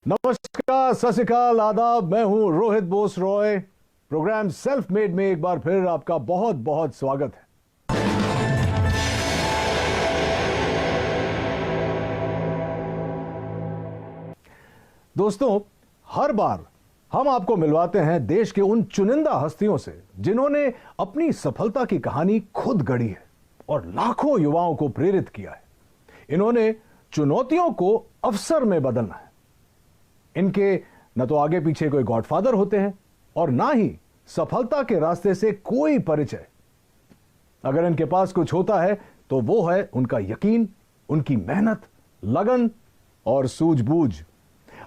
नमस्कार, सत श्री अकाल, आदाब। मैं हूं Rohit Bose Roy. Programme self made में एक बार फिर आपका बहुत बहुत स्वागत है। दोस्तों, हर बार हम आपको मिलवाते हैं देश के उन चुनिंदा हस्तियों से जिन्होंने अपनी सफलता की कहानी खुद गढ़ी है और लाखों युवाओं को प्रेरित किया है। इन्होंने चुनौतियों को अवसर में बदलना है। इनके न तो आगे पीछे कोई गॉडफादर होते हैं और ना ही सफलता के रास्ते से कोई परिचय। अगर इनके पास कुछ होता है तो वो है उनका यकीन, उनकी मेहनत, लगन और सूझबूझ।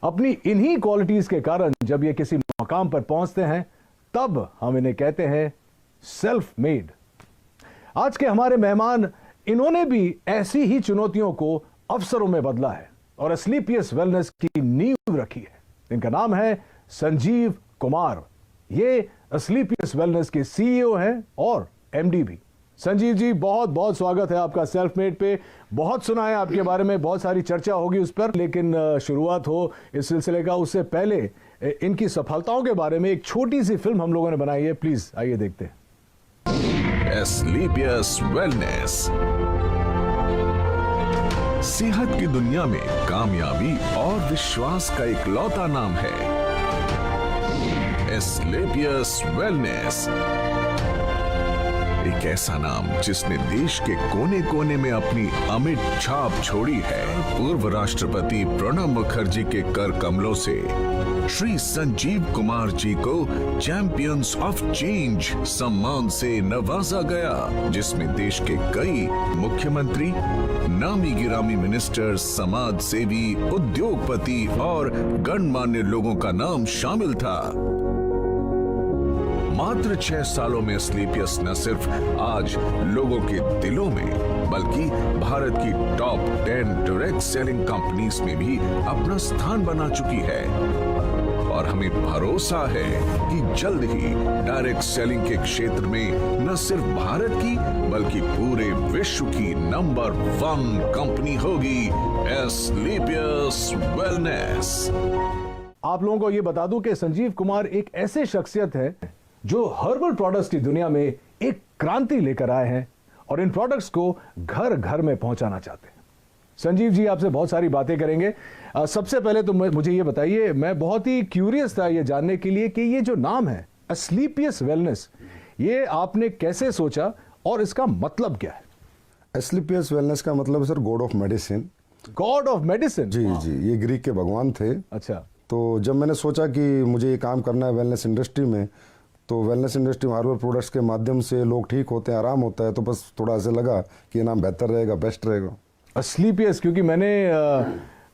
अपनी इन्हीं क्वालिटीज के कारण जब ये किसी मकाम पर पहुंचते हैं तब हम इन्हें कहते हैं सेल्फ मेड। आज के हमारे मेहमान, इन्होंने भी ऐसी ही चुनौतियों को अवसरों में बदला है और एस्क्लेपियस वेलनेस की नींव रखी है। इनका नाम है संजीव कुमार। ये एस्क्लेपियस वेलनेस के सीईओ हैं और एमडी भी। संजीव जी, बहुत बहुत स्वागत है आपका सेल्फ मेड पे। बहुत सुना है आपके बारे में, बहुत सारी चर्चा होगी उस पर, लेकिन शुरुआत हो इस सिलसिले का उससे पहले इनकी सफलताओं के बारे में एक छोटी सी फिल्म हम लोगों ने बनाई है। प्लीज आइए देखते हैं। एस्क्लेपियस वेलनेस सेहत की दुनिया में कामयाबी और विश्वास का इकलौता नाम है। एस्क्लेपियस वेलनेस, एक ऐसा नाम जिसने देश के कोने कोने में अपनी अमिट छाप छोड़ी है। पूर्व राष्ट्रपति प्रणब मुखर्जी के कर कमलों से श्री संजीव कुमार जी को चैंपियंस ऑफ चेंज सम्मान से नवाजा गया, जिसमें देश के कई मुख्यमंत्री, नामी गिरामी मिनिस्टर, समाज सेवी, उद्योगपति और गणमान्य लोगों का नाम शामिल था। मात्र 6 सालों में एस्क्लेपियस न सिर्फ आज लोगों के दिलों में बल्कि भारत की टॉप 10 डायरेक्ट सेलिंग कंपनीज में भी अपना स्थान बना चुकी है और हमें भरोसा है कि जल्द ही डायरेक्ट सेलिंग के क्षेत्र में न सिर्फ भारत की बल्कि पूरे विश्व की नंबर 1 कंपनी होगी एस्क्लेपियस वेलनेस। आप लोगों को यह बता दूं कि संजीव कुमार एक ऐसे शख्सियत है जो हर्बल प्रोडक्ट्स की दुनिया में एक क्रांति लेकर आए हैं और इन प्रोडक्ट्स को घर घर में पहुंचाना चाहते हैं। संजीव जी, आपसे बहुत सारी बातें करेंगे। सबसे पहले तो मुझे ये बताइए, मैं बहुत ही क्यूरियस था ये जानने के लिए कि ये जो नाम है एस्क्लेपियस वेलनेस, ये आपने कैसे सोचा और इसका मतलब क्या है? एस्क्लेपियस वेलनेस का मतलब है sir god of medicine. God of medicine? जी जी, ये ग्रीक के भगवान थे। अच्छा। तो जब मैंने सोचा कि मुझे ये काम करना है वेलनेस इंडस्ट्री में, तो वेलनेस इंडस्ट्री में हर्बल प्रोडक्ट्स के माध्यम से लोग ठीक होते हैं, आराम होता है, तो बस थोड़ा ऐसे लगा कि ये नाम बेहतर रहेगा, बेस्ट रहेगा एस्क्लेपियस। क्योंकि मैंने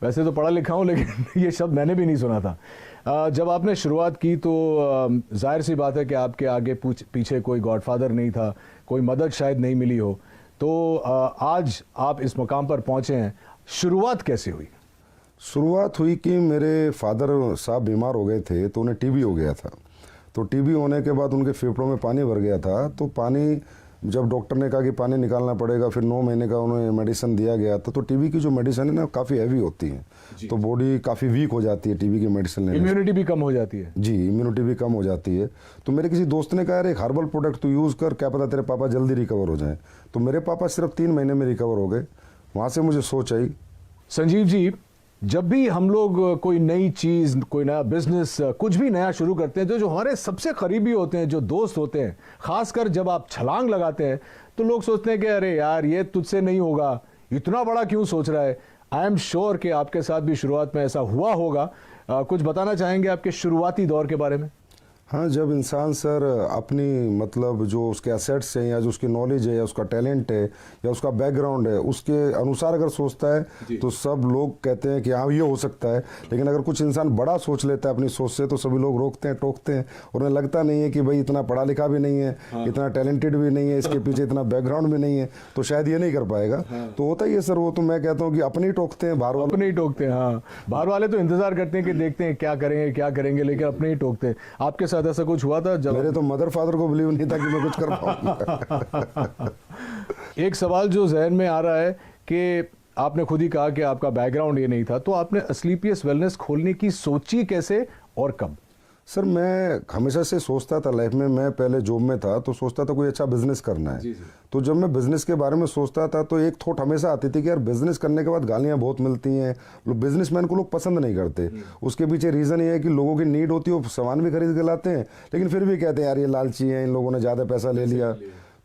वैसे तो पढ़ा लिखा हूँ लेकिन ये शब्द मैंने भी नहीं सुना था। जब आपने शुरुआत की तो जाहिर सी बात है कि आपके आगे पीछे कोई गॉडफादर नहीं था, कोई मदद शायद नहीं मिली हो, तो आज आप इस मुकाम पर पहुँचे हैं। शुरुआत कैसे हुई? शुरुआत हुई कि मेरे फादर साहब बीमार हो गए थे, तो उन्हें टीबी हो गया था। तो टीबी होने के बाद उनके फेफड़ों में पानी भर गया था। तो पानी, जब डॉक्टर ने कहा कि पानी निकालना पड़ेगा, फिर 9 महीने का उन्हें मेडिसिन दिया गया था। तो टीबी की जो मेडिसिन है ना, काफ़ी हैवी होती है, तो बॉडी काफ़ी वीक हो जाती है टीबी की मेडिसिन लेने से। इम्यूनिटी भी कम हो जाती है। जी, इम्यूनिटी भी कम हो जाती है। तो मेरे किसी दोस्त ने कहा, यार एक हर्बल प्रोडक्ट तो यूज़ कर, क्या पता तेरे पापा जल्दी रिकवर हो जाएं। तो मेरे पापा सिर्फ 3 महीने में रिकवर हो गए। वहाँ से मुझे सोच आई। संजीव जी, जब भी हम लोग कोई नई चीज़, कोई नया बिजनेस, कुछ भी नया शुरू करते हैं, तो जो हमारे सबसे करीबी होते हैं, जो दोस्त होते हैं, खासकर जब आप छलांग लगाते हैं तो लोग सोचते हैं कि अरे यार ये तुझसे नहीं होगा, इतना बड़ा क्यों सोच रहा है। आई एम श्योर कि आपके साथ भी शुरुआत में ऐसा हुआ होगा। कुछ बताना चाहेंगे आपके शुरुआती दौर के बारे में? हाँ, जब इंसान सर अपनी मतलब जो उसके एसेट्स हैं या जो उसकी नॉलेज है या उसका टैलेंट है या उसका बैकग्राउंड है, उसके अनुसार अगर सोचता है तो सब लोग कहते हैं कि हाँ ये हो सकता है। लेकिन अगर कुछ इंसान बड़ा सोच लेता है अपनी सोच से, तो सभी लोग रोकते हैं, टोकते हैं और उन्हें लगता नहीं है कि भाई इतना पढ़ा लिखा भी नहीं है, इतना टैलेंटेड भी नहीं है, इसके पीछे इतना बैकग्राउंड भी नहीं है, तो शायद ये नहीं कर पाएगा। तो होता ही है सर, वो तो मैं कहता हूँ कि अपने ही टोकते हैं, बाहर वाले अपने ही टोकते हैं। हाँ, बाहर वाले तो इंतजार करते हैं कि देखते हैं क्या करेंगे क्या करेंगे, लेकिन अपने ही टोकते हैं। आपके साथ ऐसा कुछ हुआ था? जब मेरे तो मदर फादर को बिलीव नहीं था कि मैं कुछ कर पाऊंगा। एक सवाल जो जहन में आ रहा है कि आपने खुद ही कहा कि आपका बैकग्राउंड ये नहीं था, तो आपने अस्क्लेपियस वेलनेस खोलने की सोची कैसे और कब? सर मैं हमेशा से सोचता था लाइफ में, मैं पहले जॉब में था तो सोचता था कोई अच्छा बिजनेस करना है। तो जब मैं बिजनेस के बारे में सोचता था तो एक थॉट हमेशा आती थी कि यार बिजनेस करने के बाद गालियां बहुत मिलती हैं, बिजनेसमैन को लोग पसंद नहीं करते। उसके पीछे रीज़न ये है कि लोगों की नीड होती है, वो सामान भी खरीद के लाते हैं, लेकिन फिर भी कहते हैं यार ये लालची है, इन लोगों ने ज़्यादा पैसा ले लिया।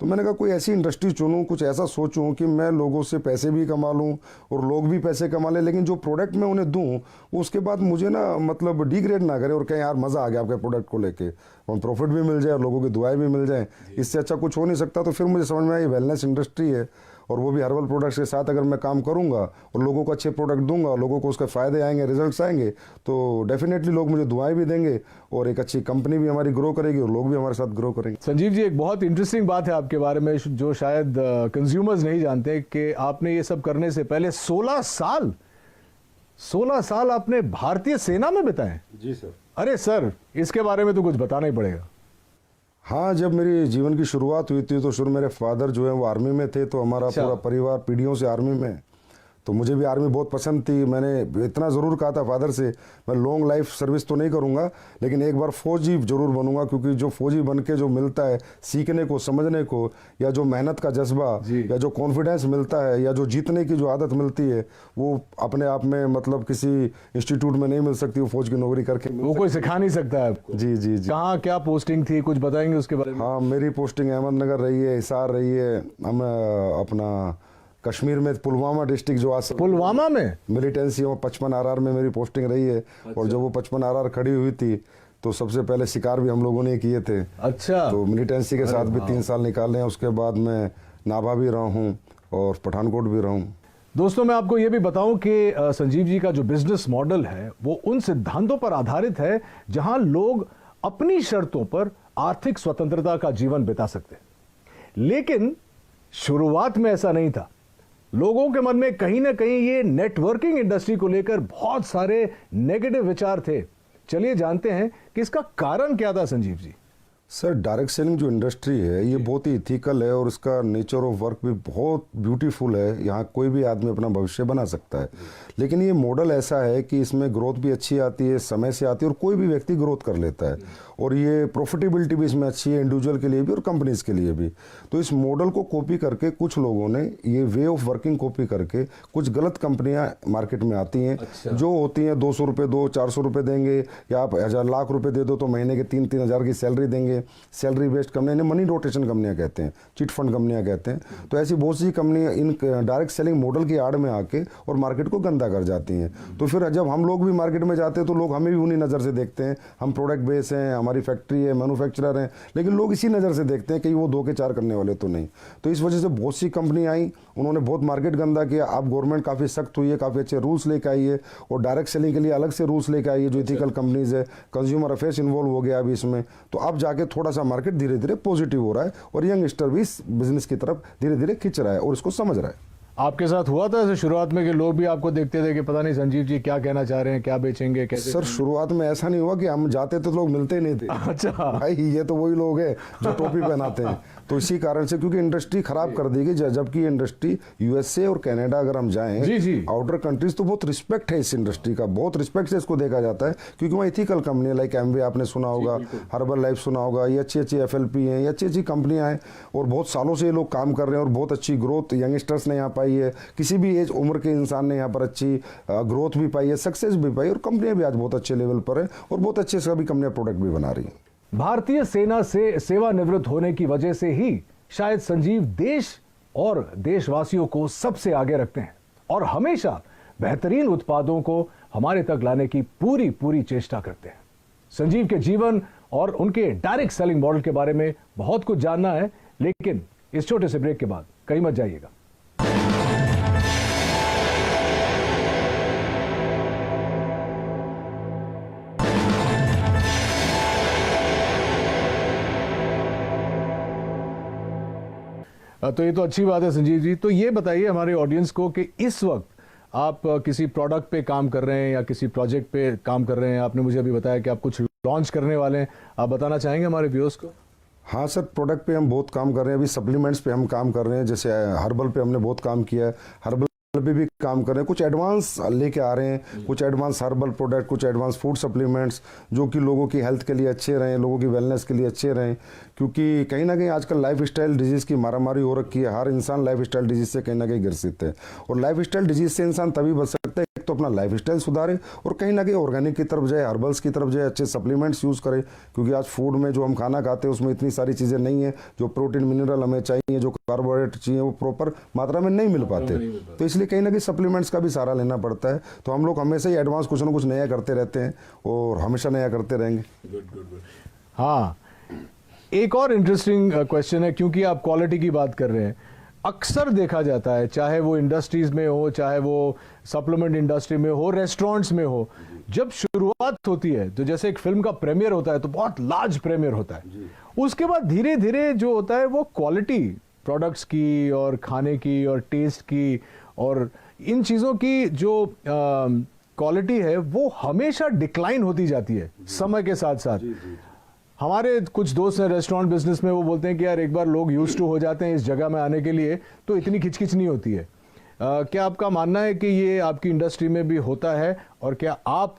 तो मैंने कहा कोई ऐसी इंडस्ट्री चुनूं, कुछ ऐसा सोचूं कि मैं लोगों से पैसे भी कमा लूं और लोग भी पैसे कमा लें, लेकिन जो प्रोडक्ट मैं उन्हें दूं वो उसके बाद मुझे ना मतलब डिग्रेड ना करे और कहें यार मज़ा आ गया आपके प्रोडक्ट को लेके, और प्रॉफिट भी मिल जाए और लोगों की दुआएं भी मिल जाए। इससे अच्छा कुछ हो नहीं सकता। तो फिर मुझे समझ में आया वेलनेस इंडस्ट्री है और वो भी हर्बल प्रोडक्ट्स के साथ अगर मैं काम करूंगा और लोगों को अच्छे प्रोडक्ट दूंगा, लोगों को उसके फ़ायदे आएंगे, रिजल्ट्स आएंगे, तो डेफिनेटली लोग मुझे दुआएं भी देंगे और एक अच्छी कंपनी भी हमारी ग्रो करेगी और लोग भी हमारे साथ ग्रो करेंगे। संजीव जी, एक बहुत इंटरेस्टिंग बात है आपके बारे में जो शायद कंज्यूमर्स नहीं जानते कि आपने ये सब करने से पहले 16 साल आपने भारतीय सेना में बिताए। जी सर। अरे सर, इसके बारे में तो कुछ बताना ही पड़ेगा। हाँ, जब मेरी जीवन की शुरुआत हुई थी तो शुरू मेरे फादर जो है वो आर्मी में थे, तो हमारा अच्छा। पूरा परिवार पीढ़ियों से आर्मी में, तो मुझे भी आर्मी बहुत पसंद थी। मैंने इतना ज़रूर कहा था फादर से मैं लॉन्ग लाइफ सर्विस तो नहीं करूँगा, लेकिन एक बार फौजी जरूर बनूंगा, क्योंकि जो फौजी बन के जो मिलता है सीखने को, समझने को, या जो मेहनत का जज्बा, या जो कॉन्फिडेंस मिलता है, या जो जीतने की जो आदत मिलती है, वो अपने आप में मतलब किसी इंस्टीट्यूट में नहीं मिल सकती, वो फौज की नौकरी करके वो कोई सिखा नहीं सकता है आपको। जी जी जी। कहाँ क्या पोस्टिंग थी, कुछ बताएंगे उसके बारे में? हाँ, मेरी पोस्टिंग अहमदनगर रही है, हिसार रही है, हम अपना कश्मीर में पुलवामा डिस्ट्रिक्ट जो आज पुलवामा में मिलिटेंसी 55 RR में मेरी पोस्टिंग रही है। और जब वो 55 RR खड़ी हुई थी तो सबसे पहले शिकार भी हम लोगों ने किए थे। अच्छा। तो मिलिटेंसी के साथ भी 3 साल निकाले हैं। उसके बाद मैं नाभा भी रहा हूँ और पठानकोट भी रहा हूँ। दोस्तों, मैं आपको यह भी बताऊं कि संजीव जी का जो बिजनेस मॉडल है वो उन सिद्धांतों पर आधारित है जहां लोग अपनी शर्तों पर आर्थिक स्वतंत्रता का जीवन बिता सकते हैं। लेकिन शुरुआत में ऐसा नहीं था। लोगों के मन में कहीं ना कहीं ये नेटवर्किंग इंडस्ट्री को लेकर बहुत सारे नेगेटिव विचार थे। चलिए जानते हैं कि इसका कारण क्या था Sanjeev ji. Sir, direct selling जो इंडस्ट्री है ये बहुत ही इथिकल है और इसका नेचर ऑफ वर्क भी बहुत ब्यूटीफुल है। यहाँ कोई भी आदमी अपना भविष्य बना सकता है, लेकिन ये मॉडल ऐसा है कि इसमें ग्रोथ भी अच्छी आती है, समय से आती है और कोई भी व्यक्ति ग्रोथ कर लेता है, और ये प्रॉफिटेबिलिटी भी इसमें अच्छी है, इंडिविजुअल के लिए भी और कंपनीज के लिए भी। तो इस मॉडल को कॉपी करके कुछ लोगों ने ये वे ऑफ वर्किंग कॉपी करके कुछ गलत कंपनियां मार्केट में आती हैं। अच्छा। जो होती हैं 200 रुपये दो, 400 रुपये देंगे, या आप 1,000 लाख रुपए दे दो तो महीने के 3-3 हज़ार की सैलरी देंगे। सैलरी बेस्ड कंपनी, इन्हें मनी रोटेशन कंपनियां कहते हैं, चिट फंड कंपनियां कहते हैं। तो ऐसी बहुत सी कंपनियां इन डायरेक्ट सेलिंग मॉडल की आड़ में आके और मार्केट को गंदा कर जाती हैं। तो फिर जब हम लोग भी मार्केट में जाते हैं तो लोग हमें भी उन्हीं नज़र से देखते हैं। हम प्रोडक्ट बेस हैं, हमारी फैक्ट्री है, मैन्युफैक्चरर हैं, लेकिन लोग इसी नज़र से देखते हैं कि वो 2 के 4 करने वाले तो नहीं। तो इस वजह से बहुत सी कंपनी आई, उन्होंने बहुत मार्केट गंदा किया। अब गवर्नमेंट काफ़ी सख्त हुई है, काफ़ी अच्छे रूल्स लेकर आई है और डायरेक्ट सेलिंग के लिए अलग से रूल्स लेकर आई है। जो इथिकल कंपनीज है, कंज्यूमर अफेयर्स इन्वॉल्व हो गया अभी इसमें। तो अब जाके थोड़ा सा मार्केट धीरे धीरे पॉजिटिव हो रहा है और यंगस्टर भी इस बिजनेस की तरफ धीरे धीरे खिंच रहा है और इसको समझ रहा है। आपके साथ हुआ था ऐसे शुरुआत में कि लोग भी आपको देखते थे कि पता नहीं संजीव जी क्या कहना चाह रहे हैं, क्या बेचेंगे, कैसे? सर, शुरुआत में ऐसा नहीं हुआ कि हम जाते तो लोग मिलते ही नहीं थे। अच्छा भाई, ये तो वही लोग हैं जो टोपी पहनाते हैं। तो इसी कारण से, क्योंकि इंडस्ट्री खराब कर दी गई, जबकि इंडस्ट्री यूएसए और कनाडा अगर हम जाएं, जी जी, आउटर कंट्रीज, तो बहुत रिस्पेक्ट है इस इंडस्ट्री का, बहुत रिस्पेक्ट से इसको देखा जाता है, क्योंकि वहाँ इथिकल कंपनी लाइक एमवे आपने सुना होगा, हर्बल लाइफ सुना होगा, ये अच्छी अच्छी FLP हैं, ये अच्छी अच्छी कंपनियां हैं और बहुत सालों से ये लोग काम कर रहे हैं और बहुत अच्छी ग्रोथ यंगस्टर्स ने यहाँ पाई है। किसी भी एज उम्र के इंसान ने यहाँ पर अच्छी ग्रोथ भी पाई है, सक्सेस भी पाई, और कंपनियां भी आज बहुत अच्छे लेवल पर है और बहुत अच्छे सभी कंपनियां प्रोडक्ट भी बना रही हैं। भारतीय सेना से सेवानिवृत्त होने की वजह से ही शायद संजीव देश और देशवासियों को सबसे आगे रखते हैं और हमेशा बेहतरीन उत्पादों को हमारे तक लाने की पूरी चेष्टा करते हैं। संजीव के जीवन और उनके डायरेक्ट सेलिंग मॉडल के बारे में बहुत कुछ जानना है, लेकिन इस छोटे से ब्रेक के बाद कहीं मत जाइएगा। तो ये तो अच्छी बात है संजीव जी। तो ये बताइए हमारे ऑडियंस को कि इस वक्त आप किसी प्रोडक्ट पे काम कर रहे हैं या किसी प्रोजेक्ट पे काम कर रहे हैं। आपने मुझे अभी बताया कि आप कुछ लॉन्च करने वाले हैं, आप बताना चाहेंगे हमारे व्यूअर्स को? हाँ सर, प्रोडक्ट पे हम बहुत काम कर रहे हैं। अभी सप्लीमेंट्स पे हम काम कर रहे हैं, जैसे हर्बल पे हमने बहुत काम किया है। हर्बल पे भी काम कर रहे हैं, कुछ एडवांस लेके आ रहे हैं, कुछ एडवांस हर्बल प्रोडक्ट, कुछ एडवांस फूड सप्लीमेंट्स जो कि लोगों की हेल्थ के लिए अच्छे रहें, लोगों की वेलनेस के लिए अच्छे रहें। क्योंकि कहीं ना कहीं आजकल लाइफ स्टाइल डिजीज़ की मारामारी हो रखी है, हर इंसान लाइफ स्टाइल डिजीज़ से कहीं ना कहीं ग्रसित है। और लाइफ स्टाइल डिजीज़ से इंसान तभी बच सकता है, एक तो अपना लाइफ स्टाइल सुधारे और कहीं ना कहीं ऑर्गेनिक की तरफ जाए, हर्बल्स की तरफ जाए, अच्छे सप्लीमेंट्स यूज़ करे। क्योंकि आज फूड में जो हम खाना खाते हैं उसमें इतनी सारी चीज़ें नहीं है, जो प्रोटीन मिनरल हमें चाहिए, जो कार्बोहाइड्रेट चाहिए, वो प्रॉपर मात्रा में नहीं मिल पाते। तो इसलिए कहीं ना कहीं सप्लीमेंट्स का भी सहारा लेना पड़ता है। तो हम लोग हमेशा ही एडवांस कुछ ना कुछ नया करते रहते हैं और हमेशा नया करते रहेंगे। हाँ, एक और इंटरेस्टिंग क्वेश्चन है, क्योंकि आप क्वालिटी की बात कर रहे हैं। अक्सर देखा जाता है, चाहे वो इंडस्ट्रीज में हो, चाहे वो सप्लीमेंट इंडस्ट्री में हो, रेस्टोरेंट्स में हो, जब शुरुआत होती है तो जैसे एक फिल्म का प्रीमियर होता है तो बहुत लार्ज प्रीमियर होता है। उसके बाद धीरे धीरे जो होता है वो क्वालिटी प्रोडक्ट्स की और खाने की और टेस्ट की और इन चीज़ों की जो क्वालिटी है वो हमेशा डिक्लाइन होती जाती है समय के साथ साथ। हमारे कुछ दोस्त हैं रेस्टोरेंट बिजनेस में, वो बोलते हैं कि यार एक बार लोग यूज्ड टू हो जाते हैं इस जगह में आने के लिए तो इतनी खिचखिच नहीं होती है। क्या आपका मानना है कि ये आपकी इंडस्ट्री में भी होता है और क्या आप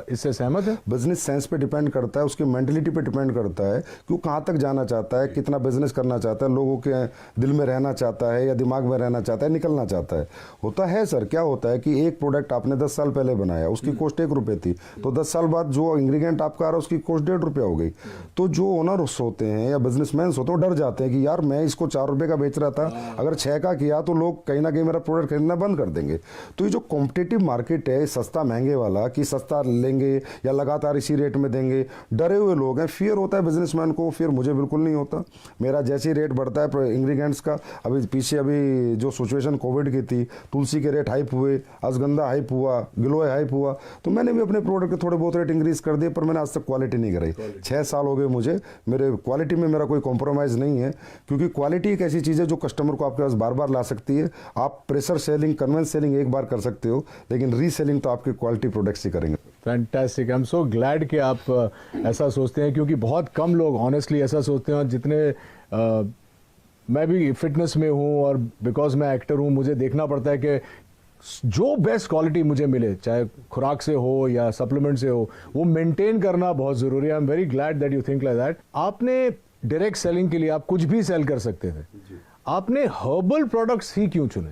इससे सहमत हैं? बिजनेस सेंस पे डिपेंड करता है, उसकी मेंटलिटी पे डिपेंड करता है कि वो कहाँ तक जाना चाहता है, कितना बिजनेस करना चाहता है, लोगों के दिल में रहना चाहता है या दिमाग में रहना चाहता है, निकलना चाहता है। होता है सर, क्या होता है कि एक प्रोडक्ट आपने 10 साल पहले बनाया, उसकी कॉस्ट 1 रुपये थी, तो 10 साल बाद जो इंग्रेडिएंट आपका आ रहा है उसकी कॉस्ट 1.5 रुपया हो गई। तो जो ओनर्स होते हैं या बिजनेसमैन होते हैं वो डर जाते हैं कि यार मैं इसको 4 रुपये का बेच रहा था, अगर 6 का किया तो लोग कहीं ना कहीं मेरा प्रोडक्ट खरीदना बंद कर देंगे। तो ये जो कॉम्पिटिटिव मार्केट है सस्ता महंगे वाला, कि सस्ता लेंगे या लगातार इसी रेट में देंगे, डरे हुए लोग हैं। फियर होता है बिजनेसमैन को, फिर मुझे बिल्कुल नहीं होता। मेरा जैसे ही रेट बढ़ता है इंग्रेडिएंट्स का, अभी पीछे अभी जो सिचुएशन कोविड की थी, तुलसी के रेट हाइप हुए, अश्वगंधा हाइप हुआ, गिलोय हाइप हुआ, तो मैंने भी अपने प्रोडक्ट के थोड़े बहुत रेट इंक्रीज कर दिए, पर मैंने आज तक क्वालिटी नहीं कराई। 6 साल हो गए मुझे, मेरे क्वालिटी में मेरा कोई कॉम्प्रोमाइज़ नहीं है। क्योंकि क्वालिटी एक ऐसी चीज़ है जो कस्टमर को आपके पास बार बार ला सकती है। आप प्रेशर सेलिंग, कन्वेंस सेलिंग एक बार कर सकते हो, लेकिन रीसेलिंग तो आपके क्वालिटी प्रोडक्ट्स ही करेंगे। Fantastic, I am so glad कि आप ऐसा सोचते हैं, क्योंकि बहुत कम लोग ऑनेस्टली ऐसा सोचते हैं। और जितने मैं भी फिटनेस में हूँ और बिकॉज मैं एक्टर हूँ, मुझे देखना पड़ता है कि जो बेस्ट क्वालिटी मुझे मिले, चाहे खुराक से हो या सप्लीमेंट से हो, वो मेंटेन करना बहुत ज़रूरी है। I am very glad that you think like that. आपने डायरेक्ट सेलिंग के लिए आप कुछ भी सेल कर सकते थे, आपने हर्बल प्रोडक्ट्स ही क्यों चुने?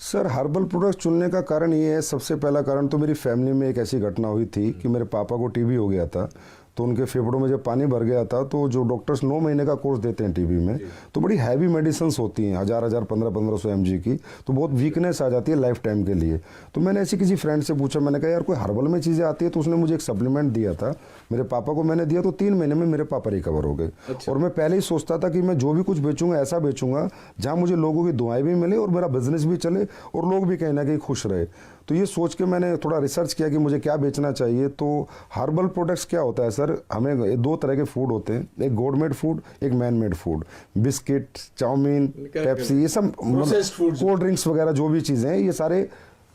सर, हर्बल प्रोडक्ट चुनने का कारण ये है, सबसे पहला कारण तो मेरी फैमिली में एक ऐसी घटना हुई थी कि मेरे पापा को टीबी हो गया था। तो उनके फेफड़ों में जब पानी भर गया था, तो जो डॉक्टर्स 9 महीने का कोर्स देते हैं टीबी में, तो बड़ी हैवी मेडिसिन्स होती हैं, 1000 1500 mg की, तो बहुत वीकनेस आ जाती है लाइफ टाइम के लिए। तो मैंने ऐसी किसी फ्रेंड से पूछा, मैंने कहा यार कोई हर्बल में चीज़ें आती है, तो उसने मुझे एक सप्लीमेंट दिया था, मेरे पापा को मैंने दिया, तो 3 महीने में मेरे पापा रिकवर हो गए। और मैं पहले ही सोचता था कि मैं जो भी कुछ बेचूंगा ऐसा बेचूंगा जहाँ मुझे लोगों की दुआएं भी मिले और मेरा बिजनेस भी चले और लोग भी कहीं ना कहीं खुश रहे। तो ये सोच के मैंने थोड़ा रिसर्च किया कि मुझे क्या बेचना चाहिए। तो हर्बल प्रोडक्ट्स क्या होता है सर, हमें 2 तरह के फूड होते हैं, एक गॉड मेड फूड, एक man made food. Biscuit, chow mein, Pepsi, ये सब कोल्ड ड्रिंक्स वगैरह जो भी चीज़ें हैं, ये सारे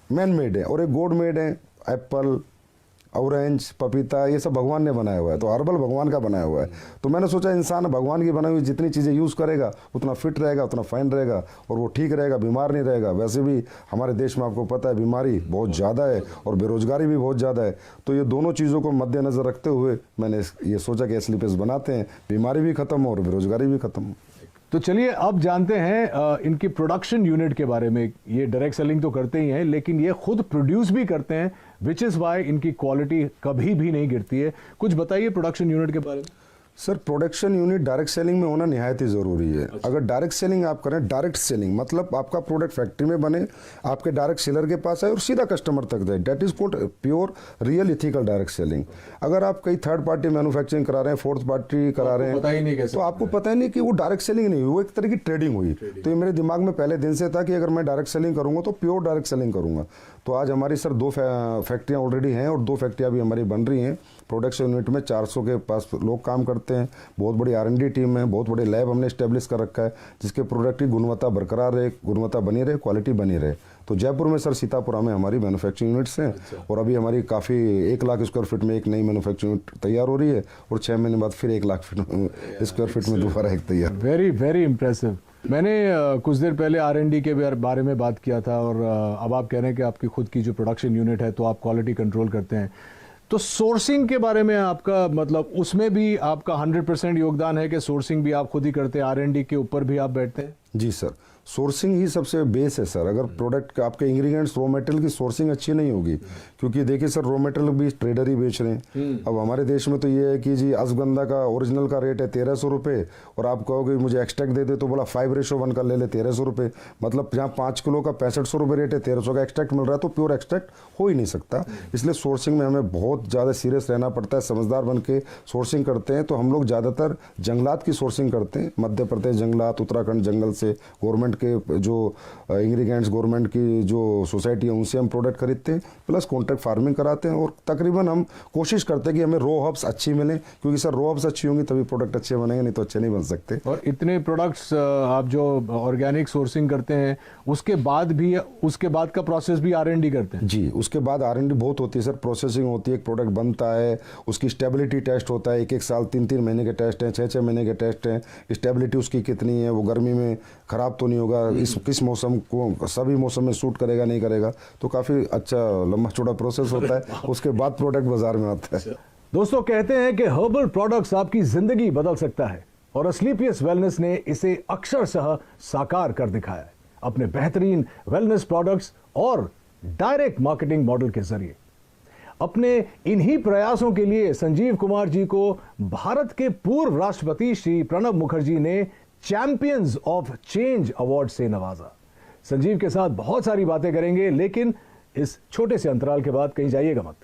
मैन मेड है। और एक गॉड मेड है, एप्पल, ऑरेंज, पपीता, ये सब भगवान ने बनाया हुआ है। तो हर्बल भगवान का बनाया हुआ है। तो मैंने सोचा इंसान भगवान की बनाई हुई जितनी चीज़ें यूज़ करेगा उतना फिट रहेगा, उतना फाइन रहेगा और वो ठीक रहेगा, बीमार नहीं रहेगा। वैसे भी हमारे देश में आपको पता है बीमारी बहुत ज़्यादा है और बेरोजगारी भी बहुत ज़्यादा है। तो ये दोनों चीज़ों को मद्देनज़र रखते हुए मैंने ये सोचा कि एस्लीपियस बनाते हैं, बीमारी भी खत्म हो और बेरोजगारी भी खत्म हो। तो चलिए अब जानते हैं इनकी प्रोडक्शन यूनिट के बारे में। ये डायरेक्ट सेलिंग तो करते ही हैं, लेकिन ये खुद प्रोड्यूस भी करते हैं, विच इज़ वाई इनकी क्वालिटी कभी भी नहीं गिरती है। कुछ बताइए प्रोडक्शन यूनिट के बारे में। Sir, production unit direct selling में होना निहायत ही ज़रूरी है। अगर डायरेक्ट सेलिंग आप करें, डायरेक्ट सेलिंग मतलब आपका प्रोडक्ट फैक्ट्री में बने, आपके डायरेक्ट सेलर के पास आए और सीधा कस्टमर तक जाए, that is called pure real ethical direct selling. अगर आप कई थर्ड पार्टी मैन्युफैक्चरिंग करा रहे हैं, फोर्थ पार्टी करा रहे हैं, तो आपको पता ही नहीं कि वो डायरेक्ट सेलिंग नहीं हुई, वो एक तरह की ट्रेडिंग हुई। तो ये मेरे दिमाग में पहले दिन से था कि अगर मैं डायरेक्ट सेलिंग करूँगा तो प्योर डायरेक्ट सेलिंग करूँगा। तो आज हमारी सर 2 फैक्ट्रियाँ ऑलरेडी हैं और 2 फैक्ट्रियाँ भी हमारी बन रही हैं। प्रोडक्शन यूनिट में 400 के पास लोग काम करते हैं, बहुत बड़ी R&D टीम है, बहुत बड़े लैब हमने इस्टेब्लिश कर रखा है जिसके प्रोडक्ट की गुणवत्ता बरकरार रहे, गुणवत्ता बनी रहे, क्वालिटी बनी रहे। तो जयपुर में सर सीतापुरा में हमारी मैन्युफैक्चरिंग यूनिट्स हैं। और अभी हमारी काफ़ी 1 लाख स्क्वायर फीट में एक नई मैन्युफैक्चरिंग यूनिट तैयार हो रही है और 6 महीने बाद फिर 1 लाख स्क्वायर फीट में दोबारा एक तैयार। Very very impressive. मैंने कुछ देर पहले R&D के बारे में बात किया था और अब आप कह रहे हैं कि आपकी खुद की जो प्रोडक्शन यूनिट है तो आप क्वालिटी कंट्रोल करते हैं, तो सोर्सिंग के बारे में आपका मतलब उसमें भी आपका 100% योगदान है कि सोर्सिंग भी आप खुद ही करते हैं, R&D के ऊपर भी आप बैठते हैं? जी सर, सोर्सिंग ही सबसे बेस है सर। अगर प्रोडक्ट का आपके इंग्रेडिएंट्स रॉ मटेरियल की सोर्सिंग अच्छी नहीं होगी, क्योंकि देखिए सर रॉ मटेरियल भी ट्रेडर ही बेच रहे हैं। अब हमारे देश में तो ये है कि जी अश्वगंधा का ओरिजिनल का रेट है 1300 रुपये और आप कहोगे मुझे एक्सट्रैक्ट दे दे तो बोला 5:1 का ले ले 1300 रुपये, मतलब जहाँ 5 किलो का 6500 रुपये रेट है 1300 का एक्सट्रैक्ट मिल रहा है, तो प्योर एक्सट्रैक्ट हो ही नहीं सकता। इसलिए सोर्सिंग में हमें बहुत ज़्यादा सीरियस रहना पड़ता है, समझदार बन के सोर्सिंग करते हैं। तो हम लोग ज़्यादातर जंगलात की सोर्सिंग करते हैं, मध्य प्रदेश जंगलात, उत्तराखंड जंगल से गवर्नमेंट के जो इंग्रेडिएंट्स गवर्नमेंट की जो सोसाइटी है उनसे हम प्रोडक्ट खरीदते हैं, प्लस कॉन्ट्रैक्ट फार्मिंग कराते हैं। और तकरीबन हम कोशिश करते हैं कि हमें रॉ हब्स अच्छी मिले, क्योंकि सर रॉ हब्स अच्छी होंगी तभी प्रोडक्ट अच्छे बनेंगे, नहीं तो अच्छे नहीं बन सकते। और इतने प्रोडक्ट्स आप जो ऑर्गेनिक सोर्सिंग करते हैं उसके बाद का प्रोसेस भी R&D करते हैं? जी, उसके बाद R&D बहुत होती है सर, प्रोसेसिंग होती है, एक प्रोडक्ट बनता है, उसकी स्टेबिलिटी टेस्ट होता है, 1-1 साल 3-3 महीने के टेस्ट हैं, 6-6 महीने के टेस्ट हैं, स्टेबिलिटी उसकी कितनी है, वो गर्मी में ख़राब तो नहीं होगा, किस मौसम को सभी मौसम में सूट करेगा नहीं करेगा, तो काफ़ी अच्छा लंबा चौड़ा प्रोसेस होता है। उसके बाद प्रोडक्ट बाजार में आता है। दोस्तों, कहते हैं कि हर्बल प्रोडक्ट्स आपकी जिंदगी बदल सकता है और एस्क्लेपियस वेलनेस ने इसे अक्षरशः साकार कर दिखाया है अपने बेहतरीन वेलनेस प्रोडक्ट्स और डायरेक्ट मार्केटिंग मॉडल के जरिए। अपने इन्हीं प्रयासों के लिए संजीव कुमार जी को भारत के पूर्व राष्ट्रपति श्री प्रणब मुखर्जी ने चैंपियंस ऑफ चेंज अवार्ड से नवाजा। संजीव के साथ बहुत सारी बातें करेंगे, लेकिन इस छोटे से अंतराल के बाद कहीं जाइएगा मत।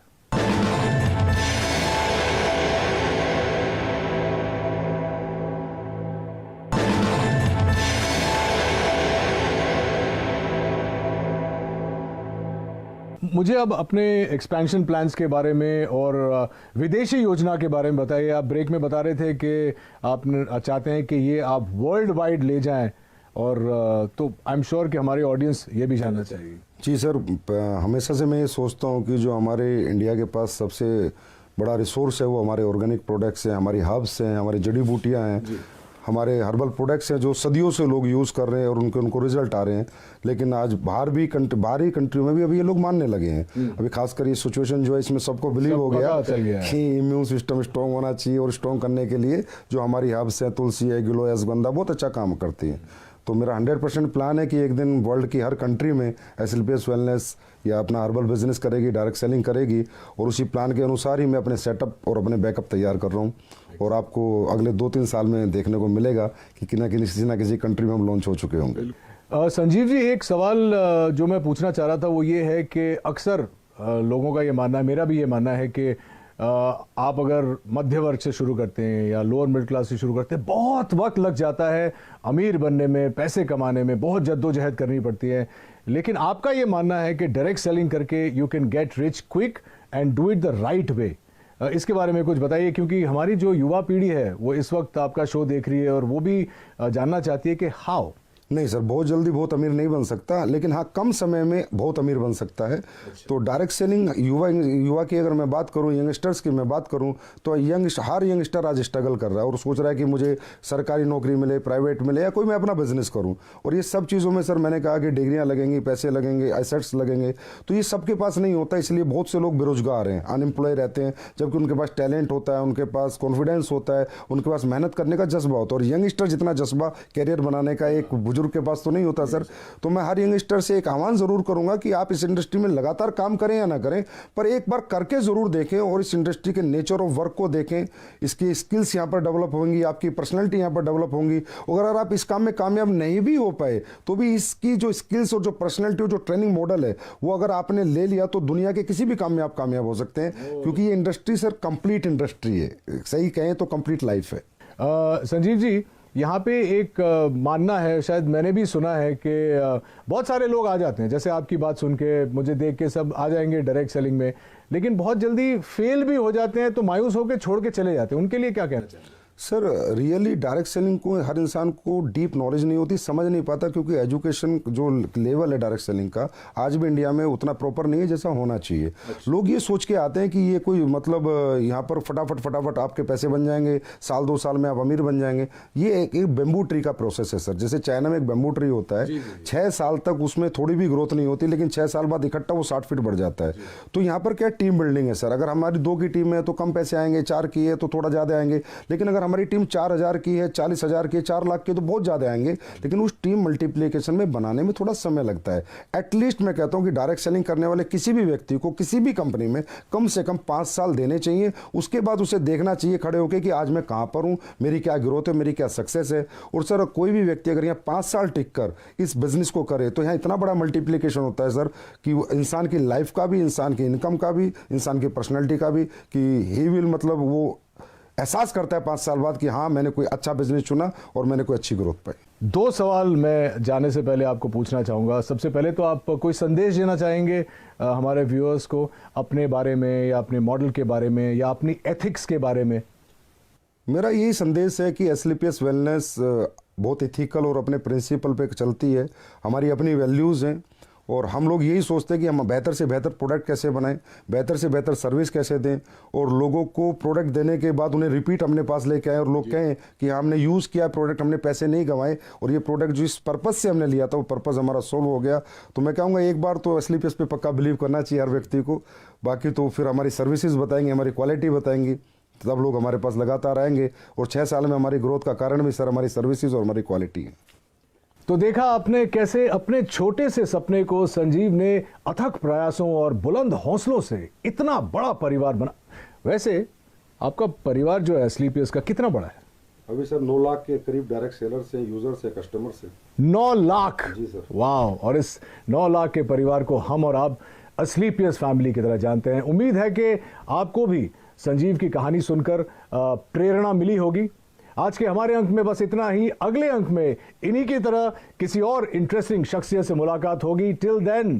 मुझे अब अपने एक्सपेंशन प्लान्स के बारे में और विदेशी योजना के बारे में बताइए। आप ब्रेक में बता रहे थे कि आप चाहते हैं कि ये आप वर्ल्ड वाइड ले जाएं, और तो आई एम श्योर कि हमारी ऑडियंस ये भी जानना चाहिए। जी सर, हमेशा से मैं ये सोचता हूँ कि जो हमारे इंडिया के पास सबसे बड़ा रिसोर्स है वो हमारे ऑर्गेनिक प्रोडक्ट्स हैं, हमारी हर्ब्स हैं, हमारी जड़ी बूटियाँ हैं, हमारे हर्बल प्रोडक्ट्स हैं जो सदियों से लोग यूज़ कर रहे हैं और उनको रिजल्ट आ रहे हैं। लेकिन आज बाहरी कंट्रियों में भी अभी ये लोग मानने लगे हैं। अभी खासकर ये सिचुएशन जो है इसमें सबको बिलीव हो गया कि इम्यून सिस्टम स्ट्रॉन्ग होना चाहिए, और स्ट्रॉन्ग करने के लिए जो हमारी हर्ब्स हैं, तुलसी है, गिलोय, अश्वगंधा बहुत अच्छा काम करती हैं। तो मेरा 100% प्लान है कि एक दिन वर्ल्ड की हर कंट्री में एस्क्लेपियस वेलनेस या अपना हर्बल बिजनेस करेगी, डायरेक्ट सेलिंग करेगी, और उसी प्लान के अनुसार ही मैं अपने सेटअप और अपने बैकअप तैयार कर रहा हूँ। और आपको अगले 2-3 साल में देखने को मिलेगा कि किसी ना किसी कंट्री में हम लॉन्च हो चुके होंगे। संजीव जी, एक सवाल जो मैं पूछना चाह रहा था वो ये है कि अक्सर लोगों का ये मानना है, मेरा भी ये मानना है कि आप अगर मध्य वर्ग से शुरू करते हैं या लोअर मिडिल क्लास से शुरू करते हैं, बहुत वक्त लग जाता है अमीर बनने में, पैसे कमाने में, बहुत जद्दोजहद करनी पड़ती है। लेकिन आपका ये मानना है कि डायरेक्ट सेलिंग करके you can get rich quick and do it the right way. इसके बारे में कुछ बताइए, क्योंकि हमारी जो युवा पीढ़ी है वो इस वक्त आपका शो देख रही है और वो भी जानना चाहती है कि हाउ। नहीं सर, बहुत जल्दी बहुत अमीर नहीं बन सकता, लेकिन हाँ कम समय में बहुत अमीर बन सकता है। तो डायरेक्ट सेलिंग युवा की अगर मैं बात करूँ, यंगस्टर्स की मैं बात करूँ, तो हर यंगस्टर आज स्ट्रगल कर रहा है और सोच रहा है कि मुझे सरकारी नौकरी मिले, प्राइवेट मिले, या कोई मैं अपना बिजनेस करूँ। और ये सब चीज़ों में सर मैंने कहा कि डिग्रियाँ लगेंगी, पैसे लगेंगे, एसेट्स लगेंगे, तो ये सबके पास नहीं होता। इसलिए बहुत से लोग बेरोजगार हैं, अनएम्प्लॉय रहते हैं, जबकि उनके पास टैलेंट होता है, उनके पास कॉन्फिडेंस होता है, उनके पास मेहनत करने का जज्बा होता है। और यंगस्टर जितना जज्बा कैरियर बनाने का एक बुजुर्ग के पास तो नहीं होता सर। तो मैं हर यंगस्टर से एक आह्वान जरूर करूंगा कि आप इस इंडस्ट्री में लगातार काम करें या ना करें, पर एक बार करके जरूर देखें और इस इंडस्ट्री के नेचर ऑफ वर्क को देखें। इसकी स्किल्स यहां पर डेवलप होंगी, आपकी पर्सनैलिटी यहां पर डेवलप होंगी। अगर आप इस काम में कामयाब नहीं भी हो पाए तो भी इसकी जो स्किल्स और जो पर्सनैलिटी और जो ट्रेनिंग मॉडल है वो अगर आपने ले लिया तो दुनिया के किसी भी काम में आप कामयाब हो सकते हैं, क्योंकि ये इंडस्ट्री सर कंप्लीट इंडस्ट्री है, सही कहें तो कंप्लीट लाइफ है। संजीव जी, यहाँ पे एक मानना है, शायद मैंने भी सुना है कि बहुत सारे लोग आ जाते हैं, जैसे आपकी बात सुन के मुझे देख के सब आ जाएंगे डायरेक्ट सेलिंग में, लेकिन बहुत जल्दी फेल भी हो जाते हैं तो मायूस होकर छोड़ के चले जाते हैं। उनके लिए क्या कहना चाहिए? सर रियली डायरेक्ट सेलिंग को हर इंसान को डीप नॉलेज नहीं होती, समझ नहीं पाता, क्योंकि एजुकेशन जो लेवल है डायरेक्ट सेलिंग का आज भी इंडिया में उतना प्रॉपर नहीं है जैसा होना चाहिए। लोग ये सोच के आते हैं कि ये कोई मतलब यहाँ पर फटाफट आपके पैसे बन जाएंगे, साल 2 साल में आप अमीर बन जाएंगे। ये एक बेम्बू ट्री का प्रोसेस है सर। जैसे चाइना में एक बेम्बू ट्री होता है, 6 साल तक उसमें थोड़ी भी ग्रोथ नहीं होती, लेकिन 6 साल बाद इकट्ठा वो 60 फीट बढ़ जाता है। तो यहाँ पर क्या टीम बिल्डिंग है सर। अगर हमारी 2 की टीम है तो कम पैसे आएंगे, 4 की है तो थोड़ा ज़्यादा आएंगे, लेकिन अगर हमारी टीम 4000 की है, 40,000 की है, 4 लाख की है तो बहुत ज़्यादा आएंगे, लेकिन उस टीम मल्टीप्लिकेशन में बनाने में थोड़ा समय लगता है। एटलीस्ट मैं कहता हूँ कि डायरेक्ट सेलिंग करने वाले किसी भी व्यक्ति को किसी भी कंपनी में कम से कम 5 साल देने चाहिए। उसके बाद उसे देखना चाहिए खड़े होकर कि आज मैं कहाँ पर हूँ, मेरी क्या ग्रोथ है, मेरी क्या सक्सेस है। और सर कोई भी व्यक्ति अगर यहाँ 5 साल टिक कर इस बिजनेस को करे तो यहाँ इतना बड़ा मल्टीप्लिकेशन होता है सर कि इंसान की लाइफ का भी, इंसान की इनकम का भी, इंसान की पर्सनैलिटी का भी, कि ही विल मतलब वो एहसास करता है 5 साल बाद कि हाँ मैंने कोई अच्छा बिजनेस चुना और मैंने कोई अच्छी ग्रोथ पाई। 2 सवाल मैं जाने से पहले आपको पूछना चाहूँगा। सबसे पहले तो आप कोई संदेश देना चाहेंगे हमारे व्यूअर्स को अपने बारे में, या अपने मॉडल के बारे में, या अपनी एथिक्स के बारे में? मेरा यही संदेश है कि एसलीपीएस वेलनेस बहुत इथिकल और अपने प्रिंसिपल पे चलती है। हमारी अपनी वैल्यूज़ हैं और हम लोग यही सोचते हैं कि हम बेहतर से बेहतर प्रोडक्ट कैसे बनाएं, बेहतर से बेहतर सर्विस कैसे दें, और लोगों को प्रोडक्ट देने के बाद उन्हें रिपीट अपने पास लेके आए और लोग कहें कि हमने यूज़ किया प्रोडक्ट, हमने पैसे नहीं गंवाए, और ये प्रोडक्ट जो इस पर्पज़ से हमने लिया था वो पर्पज़ हमारा सोल्व हो गया। तो मैं कहूँगा एक बार तो एसलीपीएस पे पक्का बिलीव करना चाहिए हर व्यक्ति को। बाकी तो फिर हमारी सर्विसेज बताएंगे, हमारी क्वालिटी बताएंगी, तब लोग हमारे पास लगातार आएंगे। और 6 साल में हमारी ग्रोथ का कारण भी सर हमारी सर्विसेज और हमारी क्वालिटी है। तो देखा आपने कैसे अपने छोटे से सपने को संजीव ने अथक प्रयासों और बुलंद हौसलों से इतना बड़ा परिवार बना। वैसे आपका परिवार जो है एसलीपीएस का कितना बड़ा है? अभी सर 9 लाख के करीब डायरेक्ट सेलर से, यूजर से, कस्टमर से। 9 लाख? जी सर। वाह। और इस 9 लाख के परिवार को हम और आप एसलीपीएस फैमिली की तरह जानते हैं। उम्मीद है कि आपको भी संजीव की कहानी सुनकर प्रेरणा मिली होगी। आज के हमारे अंक में बस इतना ही। अगले अंक में इन्हीं की तरह किसी और इंटरेस्टिंग शख्सियत से मुलाकात होगी। Till then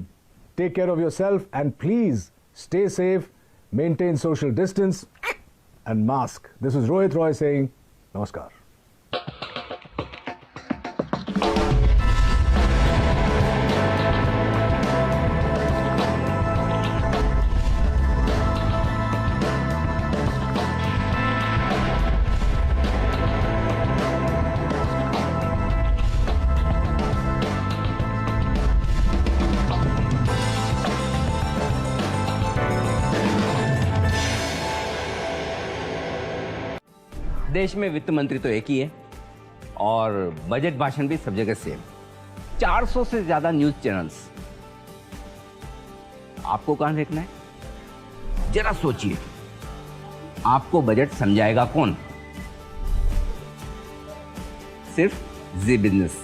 take care of yourself and please stay safe, maintain social distance and mask. This is Rohit Roy saying नमस्कार। देश में वित्त मंत्री तो एक ही है और बजट भाषण भी सब जगह सेम। 400 से ज्यादा न्यूज चैनल्स। आपको कहां देखना है? जरा सोचिए, आपको बजट समझाएगा कौन? सिर्फ जी बिजनेस।